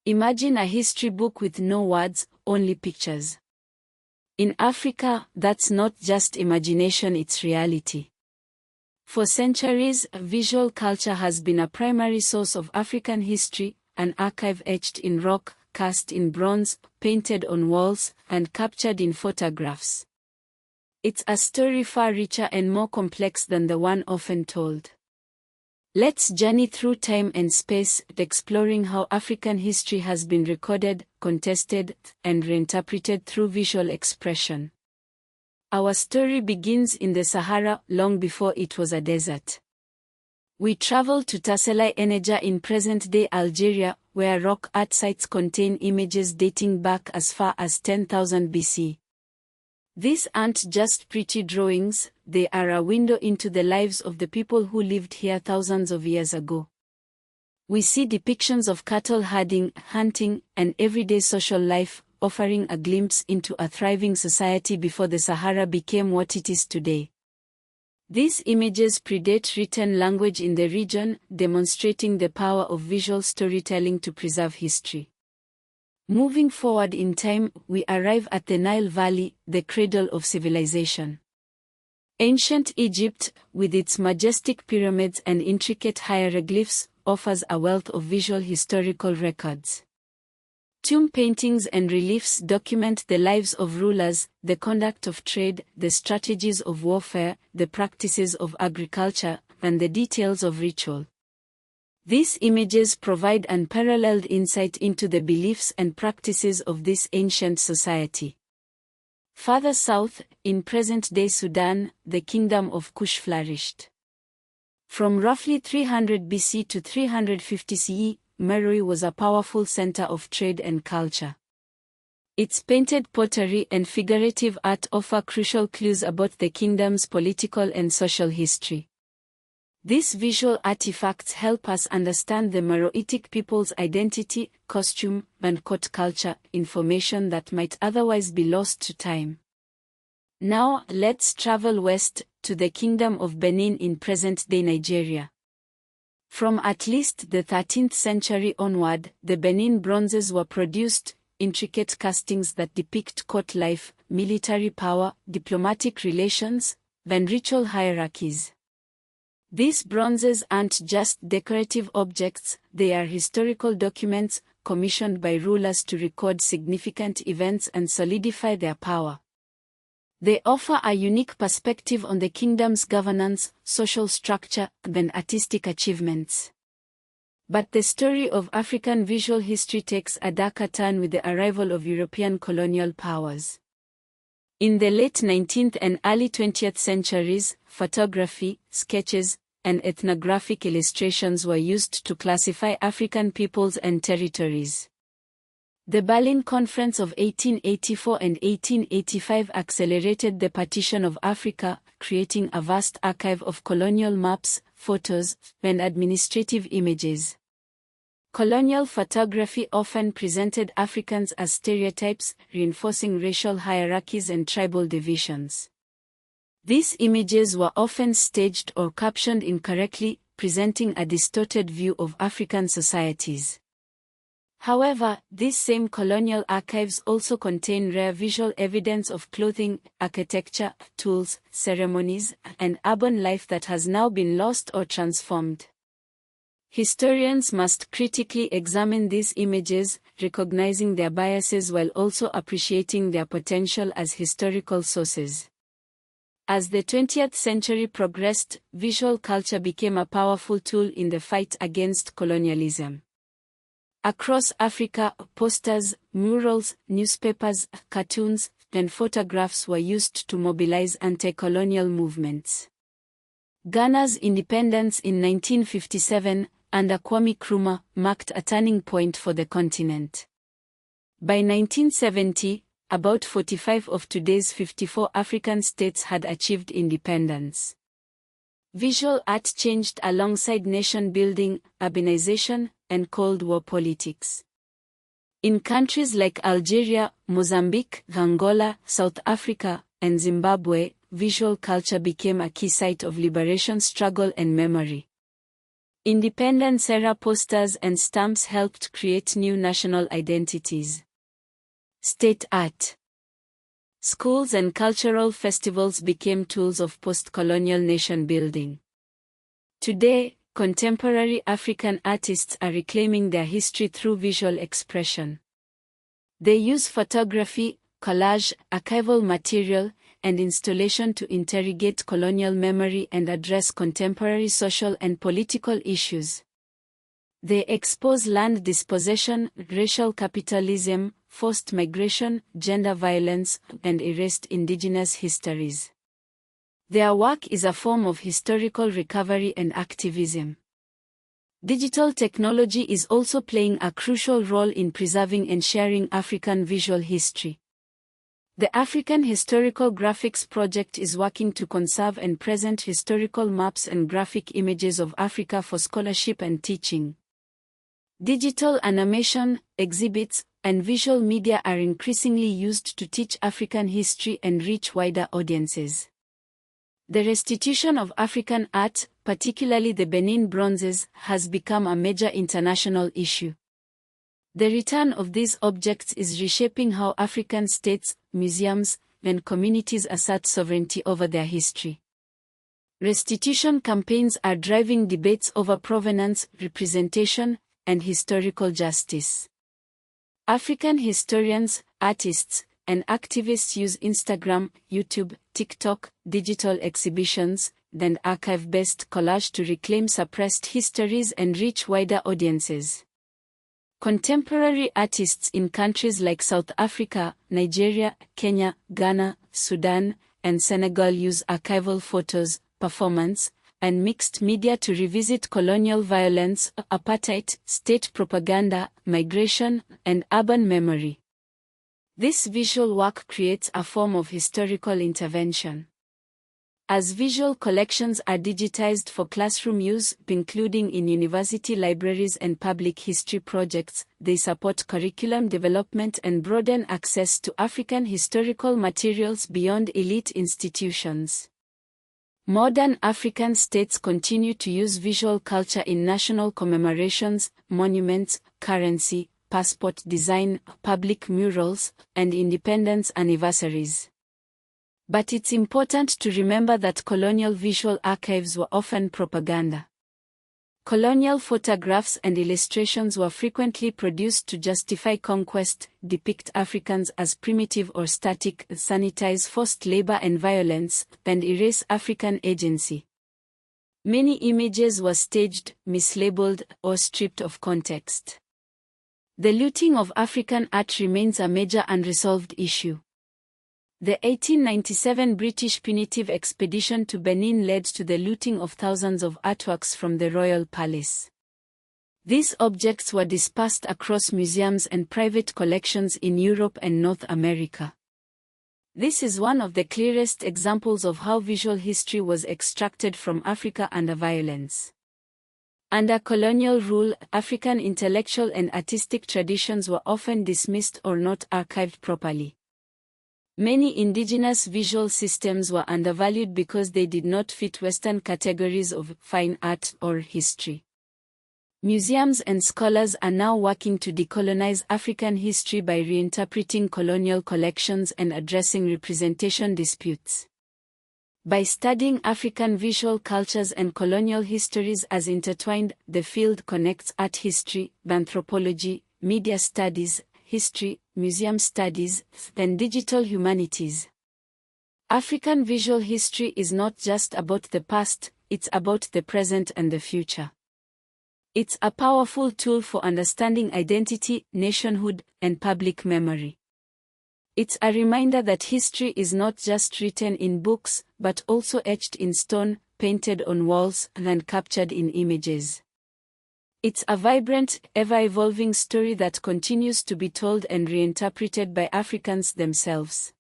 Imagine a history book with no words, only pictures. In Africa, that's not just imagination, it's reality. For centuries, visual culture has been a primary source of African history, an archive etched in rock, cast in bronze, painted on walls, and captured in photographs. It's a story far richer and more complex than the one often told. Let's journey through time and space, exploring how African history has been recorded, contested, and reinterpreted through visual expression. Our story begins in the Sahara, long before it was a desert. We travel to Tassili Enneja in present-day Algeria, where rock art sites contain images dating back as far as 10,000 BC. These aren't just pretty drawings, they are a window into the lives of the people who lived here thousands of years ago. We see depictions of cattle herding, hunting, and everyday social life, offering a glimpse into a thriving society before the Sahara became what it is today. These images predate written language in the region, demonstrating the power of visual storytelling to preserve history. Moving forward in time, we arrive at the Nile Valley, the cradle of civilization. Ancient Egypt, with its majestic pyramids and intricate hieroglyphs, offers a wealth of visual historical records. Tomb paintings and reliefs document the lives of rulers, the conduct of trade, the strategies of warfare, the practices of agriculture, and the details of ritual. These images provide unparalleled insight into the beliefs and practices of this ancient society. Further south, in present-day Sudan, the kingdom of Kush flourished. From roughly 300 BC to 350 CE, Meroe was a powerful center of trade and culture. Its painted pottery and figurative art offer crucial clues about the kingdom's political and social history. These visual artifacts help us understand the Meroitic people's identity, costume, and court culture, information that might otherwise be lost to time. Now, let's travel west, to the Kingdom of Benin in present-day Nigeria. From at least the 13th century onward, the Benin bronzes were produced, intricate castings that depict court life, military power, diplomatic relations, and ritual hierarchies. These bronzes aren't just decorative objects, they are historical documents, commissioned by rulers to record significant events and solidify their power. They offer a unique perspective on the kingdom's governance, social structure, and artistic achievements. But the story of African visual history takes a darker turn with the arrival of European colonial powers. In the late 19th and early 20th centuries, photography, sketches, and ethnographic illustrations were used to classify African peoples and territories. The Berlin Conference of 1884 and 1885 accelerated the partition of Africa, creating a vast archive of colonial maps, photos, and administrative images. Colonial photography often presented Africans as stereotypes, reinforcing racial hierarchies and tribal divisions. These images were often staged or captioned incorrectly, presenting a distorted view of African societies. However, these same colonial archives also contain rare visual evidence of clothing, architecture, tools, ceremonies, and urban life that has now been lost or transformed. Historians must critically examine these images, recognizing their biases while also appreciating their potential as historical sources. As the 20th century progressed, visual culture became a powerful tool in the fight against colonialism. Across Africa, posters, murals, newspapers, cartoons, and photographs were used to mobilize anti-colonial movements. Ghana's independence in 1957, under Kwame Nkrumah, marked a turning point for the continent. By 1970, about 45 of today's 54 African states had achieved independence. Visual art changed alongside nation-building, urbanization, and Cold War politics. In countries like Algeria, Mozambique, Angola, South Africa, and Zimbabwe, visual culture became a key site of liberation struggle and memory. Independence-era posters and stamps helped create new national identities. State art. Schools and cultural festivals became tools of post-colonial nation-building. Today, contemporary African artists are reclaiming their history through visual expression. They use photography, collage, archival material, and installation to interrogate colonial memory and address contemporary social and political issues. They expose land dispossession, racial capitalism, forced migration, gender violence, and erased indigenous histories. Their work is a form of historical recovery and activism. Digital technology is also playing a crucial role in preserving and sharing African visual history. The African Historical Graphics Project is working to conserve and present historical maps and graphic images of Africa for scholarship and teaching. Digital animation, exhibits, and visual media are increasingly used to teach African history and reach wider audiences. The restitution of African art, particularly the Benin bronzes, has become a major international issue. The return of these objects is reshaping how African states, museums, and communities assert sovereignty over their history. Restitution campaigns are driving debates over provenance, representation, and historical justice. African historians, artists, and activists use Instagram, YouTube, TikTok, digital exhibitions, and archive-based collage to reclaim suppressed histories and reach wider audiences. Contemporary artists in countries like South Africa, Nigeria, Kenya, Ghana, Sudan, and Senegal use archival photos, performance, and mixed media to revisit colonial violence, apartheid, state propaganda, migration, and urban memory. This visual work creates a form of historical intervention. As visual collections are digitized for classroom use, including in university libraries and public history projects, they support curriculum development and broaden access to African historical materials beyond elite institutions. Modern African states continue to use visual culture in national commemorations, monuments, currency, passport design, public murals, and independence anniversaries. But it's important to remember that colonial visual archives were often propaganda. Colonial photographs and illustrations were frequently produced to justify conquest, depict Africans as primitive or static, sanitize forced labor and violence, and erase African agency. Many images were staged, mislabeled, or stripped of context. The looting of African art remains a major unresolved issue. The 1897 British punitive expedition to Benin led to the looting of thousands of artworks from the royal palace. These objects were dispersed across museums and private collections in Europe and North America. This is one of the clearest examples of how visual history was extracted from Africa under violence. Under colonial rule, African intellectual and artistic traditions were often dismissed or not archived properly. Many indigenous visual systems were undervalued because they did not fit Western categories of fine art or history. Museums and scholars are now working to decolonize African history by reinterpreting colonial collections and addressing representation disputes. By studying African visual cultures and colonial histories as intertwined, the field connects art history, anthropology, media studies, history, museum studies, and digital humanities. African visual history is not just about the past, it's about the present and the future. It's a powerful tool for understanding identity, nationhood, and public memory. It's a reminder that history is not just written in books, but also etched in stone, painted on walls, and captured in images. It's a vibrant, ever-evolving story that continues to be told and reinterpreted by Africans themselves.